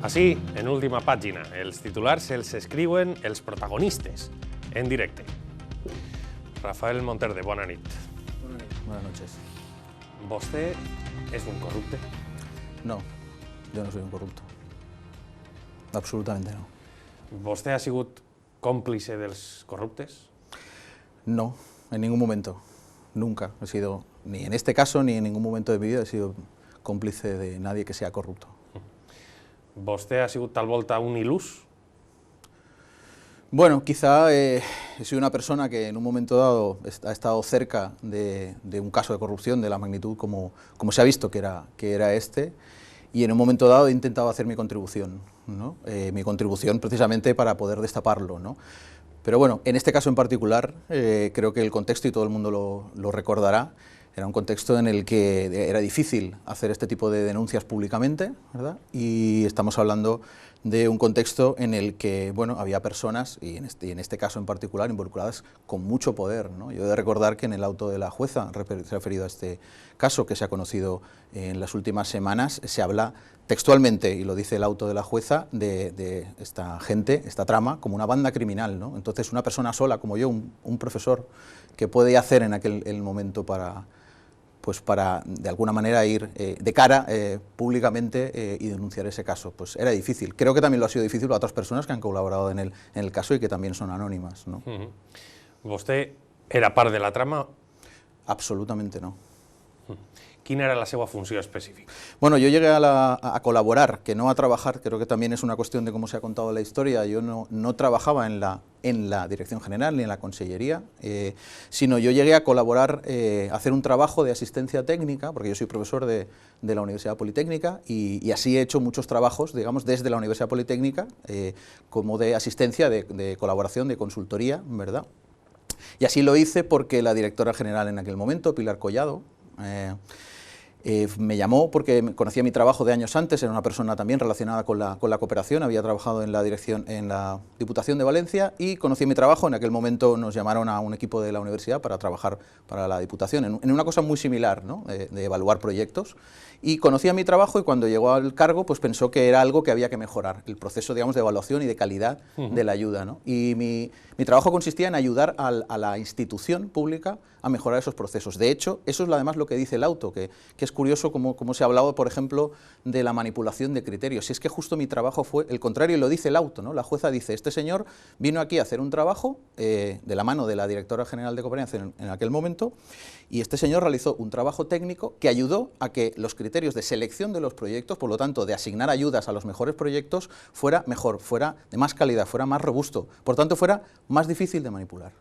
Així, en última pàgina, els titulars els escriuen els protagonistes, en directe. Rafael Monterde, bona nit. Buenas noches. ¿Vostè és un corrupte? No, yo no soy un corrupto. Absolutamente no. ¿Vostè ha sigut còmplice dels corruptes? No, en ningún momento. Nunca he sido, ni en este caso ni en ningún momento de mi vida, he sido cómplice de nadie que sea corrupto. ¿Vostè ha sigut tal volta un il·lús? Bueno, quizá he sido una persona que en un momento dado ha estado cerca de un caso de corrupción de la magnitud como se ha visto que era este, y en un momento dado he intentado hacer mi contribución, ¿no? Mi contribución precisamente para poder destaparlo, ¿no? Pero bueno, en este caso en particular, creo que el contexto, y todo el mundo lo recordará, era un contexto en el que era difícil hacer este tipo de denuncias públicamente, ¿verdad? Y estamos hablando de un contexto en el que, bueno, había personas, y en este caso en particular, involucradas con mucho poder, ¿no? Yo he de recordar que en el auto de la jueza, referido a este caso que se ha conocido en las últimas semanas, se habla textualmente, y lo dice el auto de la jueza, de esta gente, esta trama, como una banda criminal, ¿no? Entonces, una persona sola como yo, un profesor, ¿qué puede hacer en aquel momento para de alguna manera ir de cara públicamente y denunciar ese caso? Pues era difícil. Creo que también lo ha sido difícil para otras personas que han colaborado en el caso y que también son anónimas, ¿no? ¿Vostè era part de la trama? Absolutamente no. Quina era la seva funció específica? Bueno, yo llegué a colaborar, que no a trabajar. Creo que también es una cuestión de cómo se ha contado la historia. Yo no trabajaba en la Dirección General ni en la Consellería, sino yo llegué a colaborar, a hacer un trabajo de asistencia técnica, porque yo soy profesor de la Universidad Politécnica, y así he hecho muchos trabajos, digamos, desde la Universidad Politécnica, como de asistencia, de colaboración, de consultoría, ¿verdad? Y así lo hice porque la directora general en aquel momento, Pilar Collado, me llamó porque conocía mi trabajo de años antes. Era una persona también relacionada con la cooperación, había trabajado en la Diputación de Valencia, y conocía mi trabajo. En aquel momento nos llamaron a un equipo de la universidad para trabajar para la Diputación, en una cosa muy similar, ¿no? De evaluar proyectos, y conocía mi trabajo, y cuando llegó al cargo pues pensó que era algo que había que mejorar, el proceso, digamos, de evaluación y de calidad de la ayuda, ¿no? Y mi trabajo consistía en ayudar a la institución pública a mejorar esos procesos. De hecho, eso es además lo que dice el auto, que es curioso cómo se ha hablado, por ejemplo, de la manipulación de criterios. Si es que justo mi trabajo fue el contrario, y lo dice el auto, ¿no? La jueza dice: este señor vino aquí a hacer un trabajo de la mano de la Directora General de Cooperación en aquel momento, y este señor realizó un trabajo técnico que ayudó a que los criterios de selección de los proyectos, por lo tanto, de asignar ayudas a los mejores proyectos, fuera mejor, fuera de más calidad, fuera más robusto, por tanto, fuera más difícil de manipular.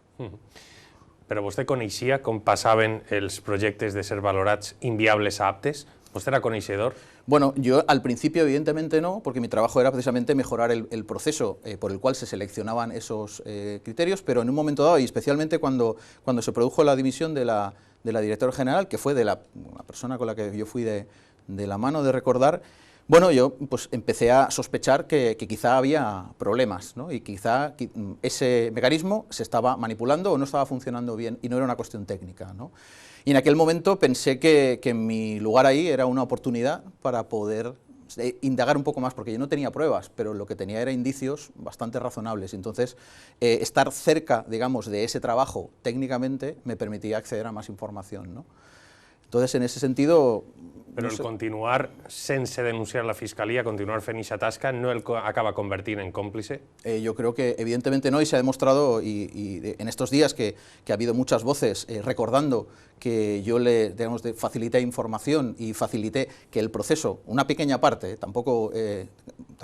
Però vostè coneixia com passaven els projectes de ser valorats inviables a aptes? ¿Vostè era coneixedor? Bueno, yo al principio evidentemente no, porque mi trabajo era precisamente mejorar el proceso por el cual se seleccionaban esos criterios, pero en un momento dado, y especialmente cuando se produjo la dimisión de la directora general, que fue una persona con la que yo fui de la mano, de recordar, bueno, yo pues empecé a sospechar que quizá había problemas, ¿no? Y quizá ese mecanismo se estaba manipulando o no estaba funcionando bien, y no era una cuestión técnica, ¿no? Y en aquel momento pensé que mi lugar ahí era una oportunidad para poder indagar un poco más, porque yo no tenía pruebas, pero lo que tenía era indicios bastante razonables. Entonces, estar cerca, digamos, de ese trabajo técnicamente me permitía acceder a más información, ¿no? Entonces, en ese sentido... Però el continuar sense denunciar la Fiscalia, continuar fent aquesta tasca, no el acaba convertint en còmplice? Yo creo que evidentemente no, y se ha demostrado en estos días que ha habido muchas voces recordando que yo digamos, facilité información y facilité que el proceso, una pequeña parte, tampoco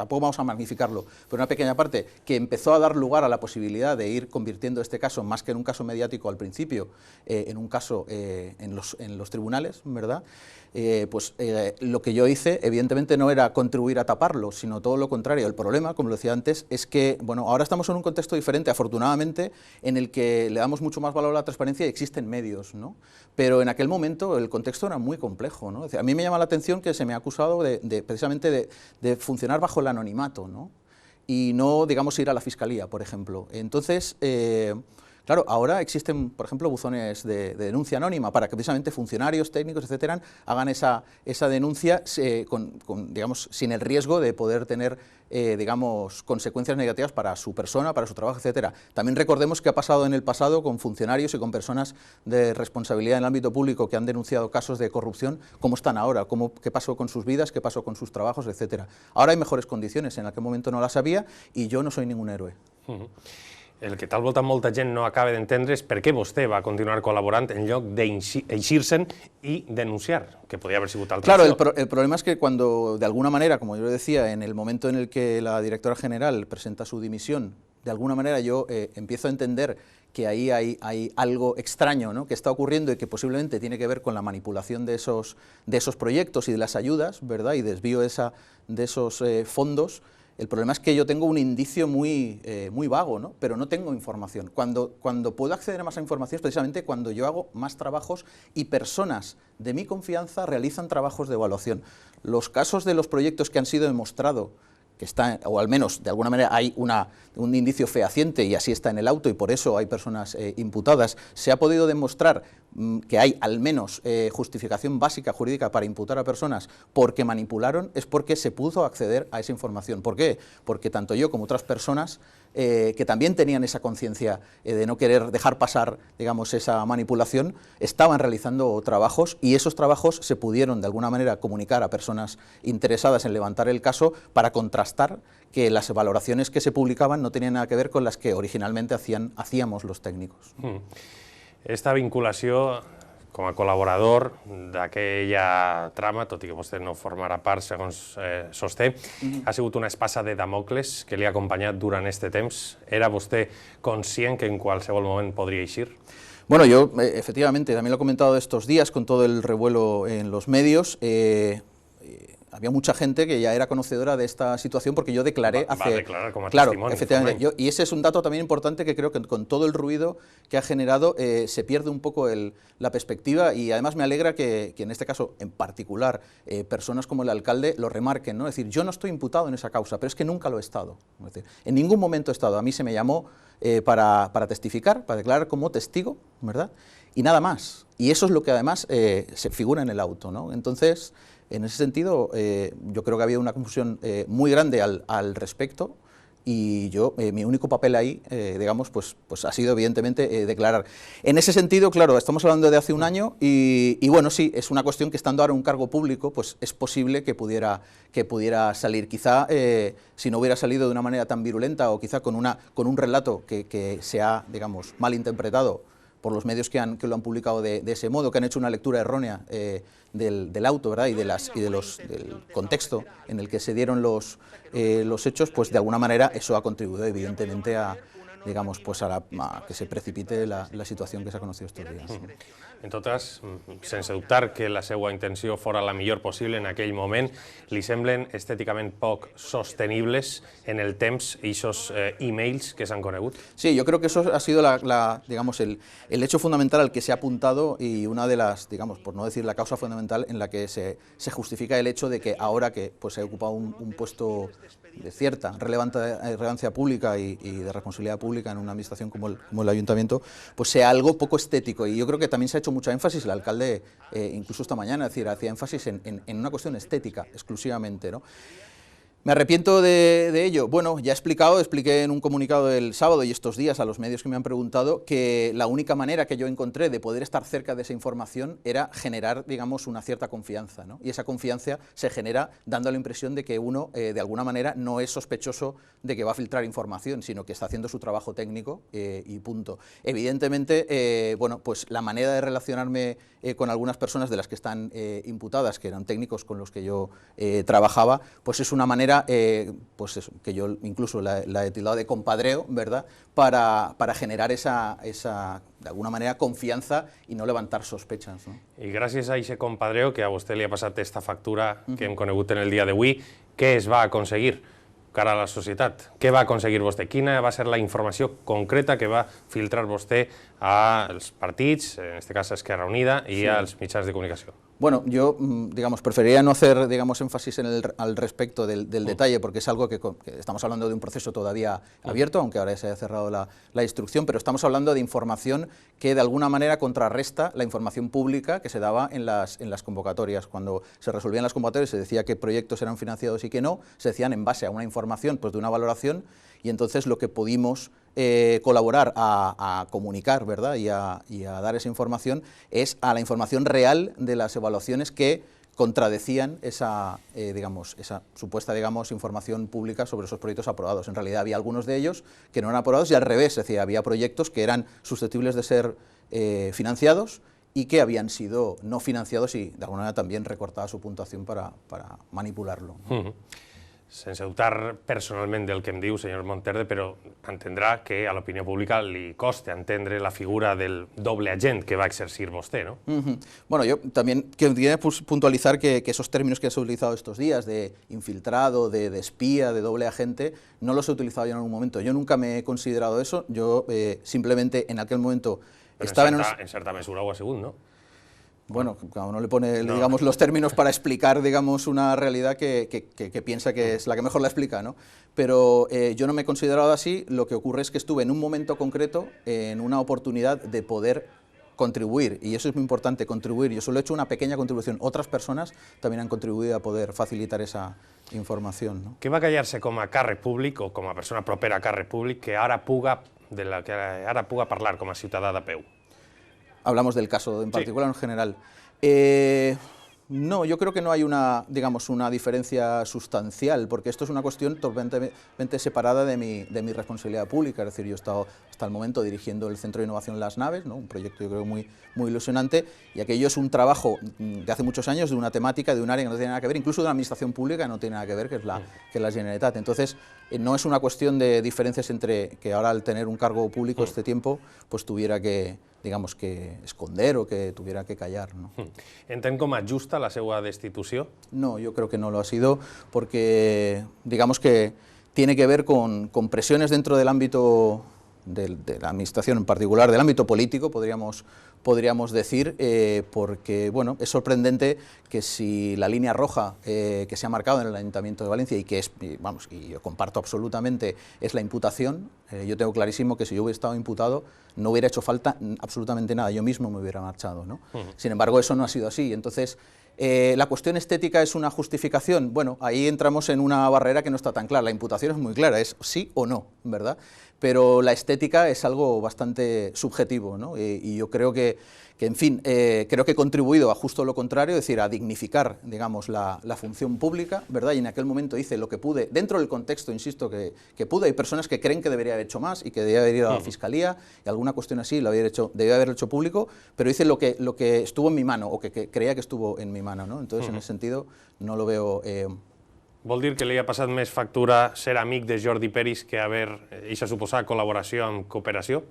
vamos a magnificarlo, pero una pequeña parte que empezó a dar lugar a la posibilidad de ir convirtiendo este caso, más que en un caso mediático al principio, en un caso en los tribunales, ¿verdad? Lo que yo hice evidentemente no era contribuir a taparlo, sino todo lo contrario. El problema, como lo decía antes, es que bueno, ahora estamos en un contexto diferente, afortunadamente, en el que le damos mucho más valor a la transparencia y existen medios, ¿no? Pero en aquel momento el contexto era muy complejo, ¿no? A mí me llama la atención que se me ha acusado precisamente de funcionar bajo el anonimato, ¿no? Y no, digamos, ir a la Fiscalía, por ejemplo. Entonces, Claro, ahora existen, por ejemplo, buzones de denuncia anónima para que precisamente funcionarios, técnicos, etcétera, hagan esa denuncia digamos, sin el riesgo de poder tener digamos, consecuencias negativas para su persona, para su trabajo, etcétera. También recordemos que ha pasado en el pasado con funcionarios y con personas de responsabilidad en el ámbito público que han denunciado casos de corrupción, cómo están ahora, qué pasó con sus vidas, qué pasó con sus trabajos, etcétera. Ahora hay mejores condiciones, en aquel momento no las había y yo no soy ningún héroe. El que tal volta molta gent no acaba d'entendre és per què vostè va continuar col·laborant en lloc d'eixir-se'n i denunciar, que podía haber sigut altra Claro, opció. el problema es que cuando, de alguna manera, como yo decía, en el momento en el que la directora general presenta su dimisión, de alguna manera yo empiezo a entender que ahí hay algo extraño, ¿no?, que está ocurriendo y que posiblemente tiene que ver con la manipulación de esos proyectos y de las ayudas, ¿verdad?, y desvío de esos fondos. El problema es que yo tengo un indicio muy vago, ¿no?, pero no tengo información. Cuando puedo acceder a más información es precisamente cuando yo hago más trabajos y personas de mi confianza realizan trabajos de evaluación. Los casos de los proyectos que han sido demostrado que está, o al menos de alguna manera hay un indicio fehaciente y así está en el auto y por eso hay personas imputadas, se ha podido demostrar que hay al menos justificación básica jurídica para imputar a personas porque manipularon, es porque se pudo acceder a esa información. ¿Por qué? Porque tanto yo como otras personas que también tenían esa conciencia de no querer dejar pasar, digamos, esa manipulación, estaban realizando trabajos y esos trabajos se pudieron de alguna manera comunicar a personas interesadas en levantar el caso para contrastar que las valoraciones que se publicaban no tenían nada que ver con las que originalmente hacíamos los técnicos. Esta vinculació com a col·laborador d'aquella trama, tot i que vostè no formarà part, segons sosté, ha sigut una espasa de Damocles que li ha acompanyat durant aquest temps. Era vostè conscient que en qualsevol moment podria eixir? Bueno, yo efectivamente, también lo he comentado estos días con todo el revuelo en los medios, había mucha gente que ya era conocedora de esta situación porque yo declaré hace... Va a declarar como claro, testimonio. Efectivamente, y ese es un dato también importante que creo que con todo el ruido que ha generado se pierde un poco la perspectiva y además me alegra que en este caso en particular personas como el alcalde lo remarquen, ¿no? Es decir, yo no estoy imputado en esa causa, pero es que nunca lo he estado. Es decir, en ningún momento he estado. A mí se me llamó para testificar, para declarar como testigo, ¿verdad? Y nada más. Y eso es lo que además se figura en el auto, ¿no? Entonces, en ese sentido, yo creo que ha habido una confusión muy grande al respecto y yo, mi único papel ahí, digamos, pues ha sido evidentemente declarar. En ese sentido, claro, estamos hablando de hace un año y bueno, sí, es una cuestión que estando ahora en un cargo público, pues es posible que pudiera salir. Quizá si no hubiera salido de una manera tan virulenta o quizá con un relato que se ha, digamos, mal interpretado por los medios que lo han publicado de ese modo, que han hecho una lectura errónea del auto, ¿verdad? y del contexto en el que se dieron los hechos, pues de alguna manera eso ha contribuido evidentemente a, digamos, pues a que se precipite la situación que s'ha conocido estos días. En tot cas, sense dubtar que la seva intenció fora la millor possible en aquell moment, li semblen estèticament poc sostenibles en el temps aquests emails que s'han conegut? Sí, yo creo que eso ha sido digamos, el hecho fundamental al que se ha apuntado y una de las, digamos, por no decir la causa fundamental en la que se justifica el hecho de que ahora que pues, se ha ocupado un puesto de cierta relevancia pública y de responsabilidad pública en una administración como el Ayuntamiento, pues sea algo poco estético. Y yo creo que también se ha hecho mucho énfasis, el alcalde incluso esta mañana, es decir, hacía énfasis en una cuestión estética exclusivamente, ¿no? ¿Me arrepiento de ello? Bueno, ya expliqué en un comunicado del sábado y estos días a los medios que me han preguntado que la única manera que yo encontré de poder estar cerca de esa información era generar, digamos, una cierta confianza, ¿no? Y esa confianza se genera dando la impresión de que uno, de alguna manera, no es sospechoso de que va a filtrar información, sino que está haciendo su trabajo técnico y punto. Evidentemente, bueno, pues la manera de relacionarme con algunas personas de las que están imputadas, que eran técnicos con los que yo trabajaba, pues es una manera pues eso, que yo incluso la he tildado de compadreo, ¿verdad?, para generar esa, de alguna manera, confianza y no levantar sospechas, ¿no? I gràcies a aquest compadreo, que a vostè li ha passat esta factura que hem conegut en el dia d'avui, què es va aconseguir cara a la societat? Què va aconseguir vostè? Quina va ser la informació concreta que va filtrar vostè als partits, en aquest cas a Esquerra Unida, i als mitjans de comunicació? Bueno, yo, digamos, preferiría no hacer, digamos, énfasis al respecto del detalle, porque es algo que estamos hablando de un proceso todavía abierto, aunque ahora se haya cerrado la instrucción, pero estamos hablando de información que de alguna manera contrarresta la información pública que se daba en las convocatorias. Cuando se resolvían las convocatorias se decía qué proyectos eran financiados y qué no, se decían en base a una información, pues de una valoración, y entonces lo que pudimos colaborar a comunicar, ¿verdad? y a dar esa información es a la información real de las evaluaciones que contradecían esa supuesta, digamos, información pública sobre esos proyectos aprobados. En realidad había algunos de ellos que no eran aprobados y al revés, es decir, había proyectos que eran susceptibles de ser financiados y que habían sido no financiados y de alguna manera también recortada su puntuación para manipularlo, ¿no? Sense dubtar personalment del que em diu, senyor Monterde, però entendrà que a l'opinió pública li costa entendre la figura del doble agent que va exercir vostè, ¿no? Bueno, yo también quería puntualizar que esos términos que has utilizado estos días, de infiltrado, de espía, de doble agente, no los he utilizado yo en algún momento. Yo nunca me he considerado eso, yo simplemente en aquel momento estaba en certa mesura ho ha sigut, no? Bueno, cada uno le pone, digamos, los términos para explicar, digamos, una realidad que piensa que es la que mejor la explica, ¿no? Pero yo no me he considerado así, lo que ocurre es que estuve en un momento concreto, en una oportunidad de poder contribuir, y eso es muy importante, contribuir. Yo solo he hecho una pequeña contribución, otras personas también han contribuido a poder facilitar esa información, ¿no? Què va callar-se com a càrrec públic o com a persona propera a càrrec públic que ara puga parlar com a ciutadà de peu? Hablamos del caso en particular, sí. En general. No, yo creo que no hay una diferencia sustancial, porque esto es una cuestión totalmente separada de mi responsabilidad pública. Es decir, yo he estado hasta el momento dirigiendo el Centro de Innovación Las Naves, ¿no? Un proyecto yo creo muy ilusionante, y aquello es un trabajo de hace muchos años, de una temática, de un área que no tiene nada que ver, incluso de una administración pública que no tiene nada que ver, que es la Generalitat. Entonces, no es una cuestión de diferencias entre que ahora al tener un cargo público este tiempo, pues tuviera que, digamos, que esconder o que tuviera que callar, ¿no? Entén com a justa la seva destitució? No, yo creo que no lo ha sido, porque digamos que tiene que ver con presiones dentro del ámbito de la administración, en particular del ámbito político, podríamos decir, porque bueno, es sorprendente que si la línea roja que se ha marcado en el Ayuntamiento de Valencia y que es, vamos, y yo comparto absolutamente, es la imputación, yo tengo clarísimo que si yo hubiera estado imputado no hubiera hecho falta absolutamente nada, yo mismo me hubiera marchado, ¿no? Sin embargo, eso no ha sido así. Entonces, ¿la cuestión estética es una justificación? Bueno, ahí entramos en una barrera que no está tan clara. La imputación es muy clara, es sí o no, ¿verdad? Pero la estética es algo bastante subjetivo, ¿no? Y yo creo que en fin, creo que he contribuido a justo lo contrario, es decir, a dignificar, digamos, la función pública, ¿verdad? Y en aquel momento hice lo que pude, dentro del contexto, insisto, que pude. Hay personas que creen que debería haber hecho más y que debería haber ido a la Fiscalía y alguna cuestión así debía haberlo hecho público, pero hice lo que estuvo en mi mano o que creía que estuvo en mi mano, ¿no? Entonces, en ese sentido, no lo veo... Vol dir que li ha passat més factura ser amic de Jordi Peris que haver eixa suposada col·laboració amb cooperació?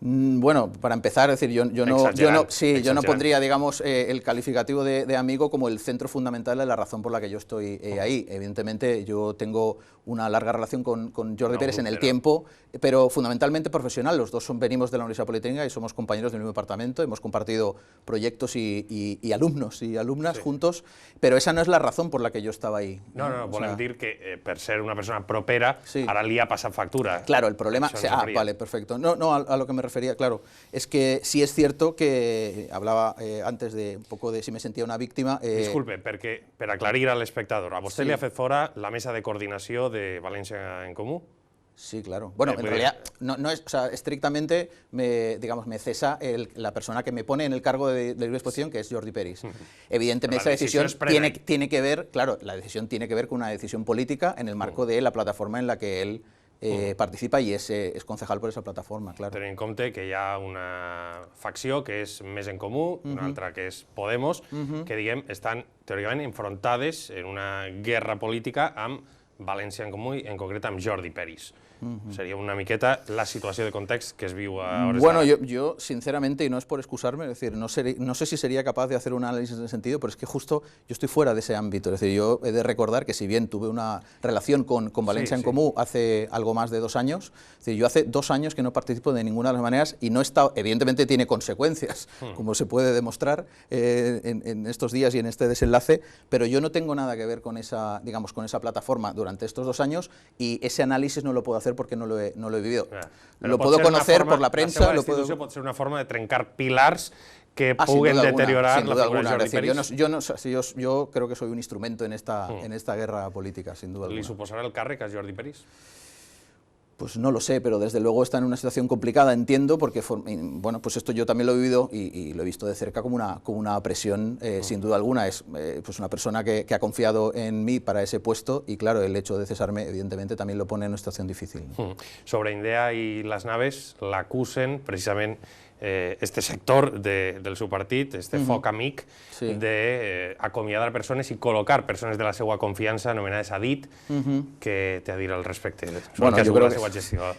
Bueno, para empezar, es decir, yo no pondría, digamos, el calificativo de amigo como el centro fundamental de la razón por la que yo estoy ahí. Evidentemente, yo tengo una larga relación con Jordi Pérez en el tiempo, pero fundamentalmente profesional. Los dos venimos de la Universidad Politécnica y somos compañeros del mismo departamento, hemos compartido proyectos y alumnos y alumnas juntos, pero esa no es la razón por la que yo estaba ahí. No, volem dir que per ser una persona propera, ara li ha passat factura. Claro, el problema... vale, perfecto. No, a lo que me refería, claro, es que sí es cierto que hablaba antes de un poco de si me sentía una víctima... Disculpe, perquè per aclarir a l'espectador, a vostè li ha fet fora la mesa de coordinació de València en Comú? Sí, claro. Bueno, en realidad, no es, o sea, estrictamente me cesa la persona que me pone en el cargo de libre exposición, que es Jordi Peris. Evidentemente, esa decisión tiene que ver, claro, la decisión tiene que ver con una decisión política en el marco de la plataforma en la que él participa i és concejal per aquesta plataforma, clar. Tenint en compte que hi ha una facció que és Més en Comú, una altra que és Podemos, que, diguem, estan teòricament enfrontades en una guerra política amb València en Comú i en concret amb Jordi Peris. Sería una miqueta la situación de contexto que es vivo ahora. Bueno, yo sinceramente, y no es por excusarme, es decir, no sé si sería capaz de hacer un análisis en ese sentido, pero es que justo yo estoy fuera de ese ámbito. Es decir, yo he de recordar que si bien tuve una relación con València en Comú hace algo más de 2 años, es decir, yo hace 2 años que no participo de ninguna de las maneras y no he estado, evidentemente tiene consecuencias, como se puede demostrar en estos días y en este desenlace, pero yo no tengo nada que ver con esa, digamos, con esa plataforma durante estos 2 años y ese análisis no lo puedo hacer porque no lo he vivido. Lo puedo conocer por la prensa. Puede ser una forma de trencar pilars que puguen deteriorar la figura de Jordi Peris. Yo creo que soy un instrumento en esta guerra política, sin duda alguna. ¿Le suposará el càrrec a Jordi Peris? Pues no lo sé, pero desde luego está en una situación complicada, entiendo, porque bueno, pues esto yo también lo he vivido y lo he visto de cerca como una presión, sin duda alguna. Es pues una persona que ha confiado en mí para ese puesto y claro, el hecho de cesarme evidentemente también lo pone en una situación difícil. Sobre Indea y las naves, l'acusen precisament este sector del seu partit, este foc amic, d'acomiadar persones i col·locar persones de la seva confiança anomenades a dit. Què té a dir al respecte? Bueno, yo creo que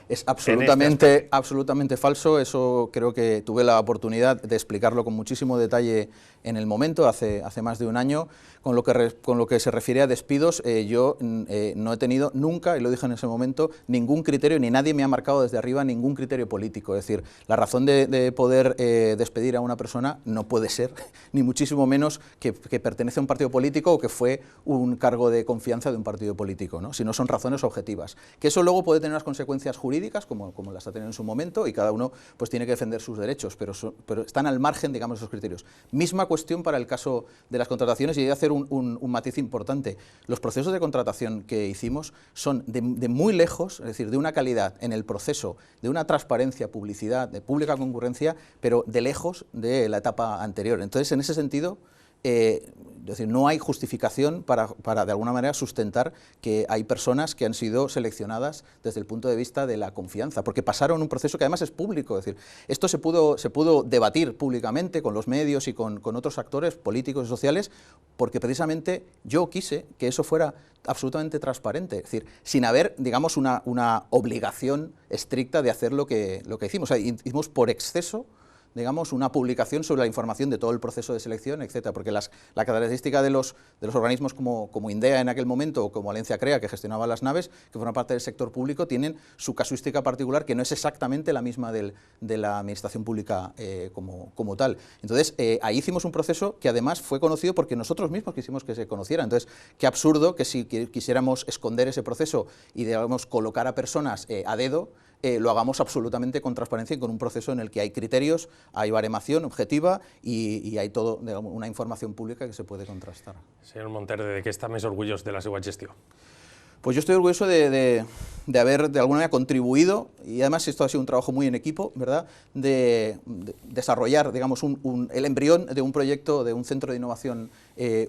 es absolutamente falso. Eso creo que tuve la oportunidad de explicarlo con muchísimo detalle en el momento, hace más de 1 año. Con lo que se refiere a despidos, yo no he tenido nunca, y lo dije en ese momento, ningún criterio, ni nadie me ha marcado desde arriba ningún criterio político. Es decir, la razón de poder despedir a una persona no puede ser, ni muchísimo menos que pertenece a un partido político o que fue un cargo de confianza de un partido político, ¿no? Si no son razones objetivas. Que eso luego puede tener unas consecuencias jurídicas, como las ha tenido en su momento, y cada uno pues tiene que defender sus derechos, pero están al margen, digamos, esos criterios. Misma cuestión para el caso de las contrataciones, y hay que hacer un matiz importante. Los procesos de contratación que hicimos son de muy lejos, es decir, de una calidad en el proceso, de una transparencia, publicidad, de pública concurrencia, pero de lejos de la etapa anterior. Entonces, en ese sentido, es decir, no hay justificación para de alguna manera sustentar que hay personas que han sido seleccionadas desde el punto de vista de la confianza, porque pasaron un proceso que además es público. Es decir, esto se pudo debatir públicamente con los medios y con otros actores políticos y sociales, porque precisamente yo quise que eso fuera absolutamente transparente, es decir, sin haber, digamos, una obligación estricta de hacer lo que hicimos. O sea, hicimos por exceso, digamos, una publicación sobre la información de todo el proceso de selección, etcétera, porque la característica de los organismos como Indea en aquel momento o como Valencia Crea, que gestionaba las naves, que forman parte del sector público, tienen su casuística particular que no es exactamente la misma de la administración pública como tal. Entonces, ahí hicimos un proceso que además fue conocido porque nosotros mismos quisimos que se conociera. Entonces, qué absurdo que si quisiéramos esconder ese proceso y, digamos, colocar a personas a dedo, lo hagamos absolutamente con transparencia y con un proceso en el que hay criterios, hay baremación objetiva y hay todo, digamos, una información pública que se puede contrastar. Señor Monterde, ¿de qué está més orgulloso de la seva gestió? Pues yo estoy orgulloso de haber de alguna manera contribuido, y además esto ha sido un trabajo muy en equipo, ¿verdad?, de desarrollar, digamos, el embrión de un proyecto, de un centro de innovación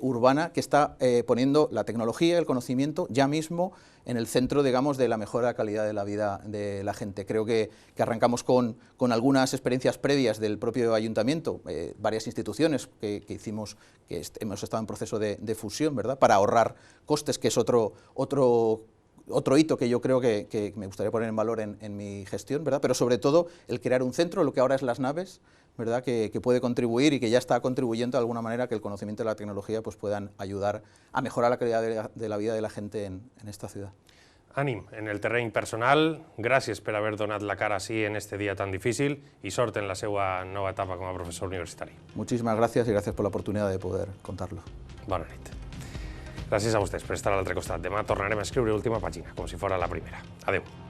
urbana que está poniendo la tecnología, el conocimiento, ya mismo en el centro, digamos, de la mejora de la calidad de la vida de la gente. Creo que arrancamos con algunas experiencias previas del propio ayuntamiento, varias instituciones que hicimos, que hemos estado en proceso de fusión, ¿verdad?, para ahorrar costes, que es otro hito que yo creo que me gustaría poner en valor en mi gestión, ¿verdad?, pero sobre todo el crear un centro, lo que ahora es las naves, ¿verdad?, que puede contribuir y que ya está contribuyendo de alguna manera que el conocimiento de la tecnología pues puedan ayudar a mejorar la calidad de la vida de la gente en esta ciudad. Ànim, en el terreny personal, gràcies per haver donat la cara així en este dia tan difícil i sort en la seva nova etapa com a professor universitari. Muchísimas gracias y gracias por la oportunidad de poder contarlo. Bona nit. Gràcies a vostès per estar a l'altre costat. Demà tornarem a escriure última pàgina, com si fora la primera. Adéu.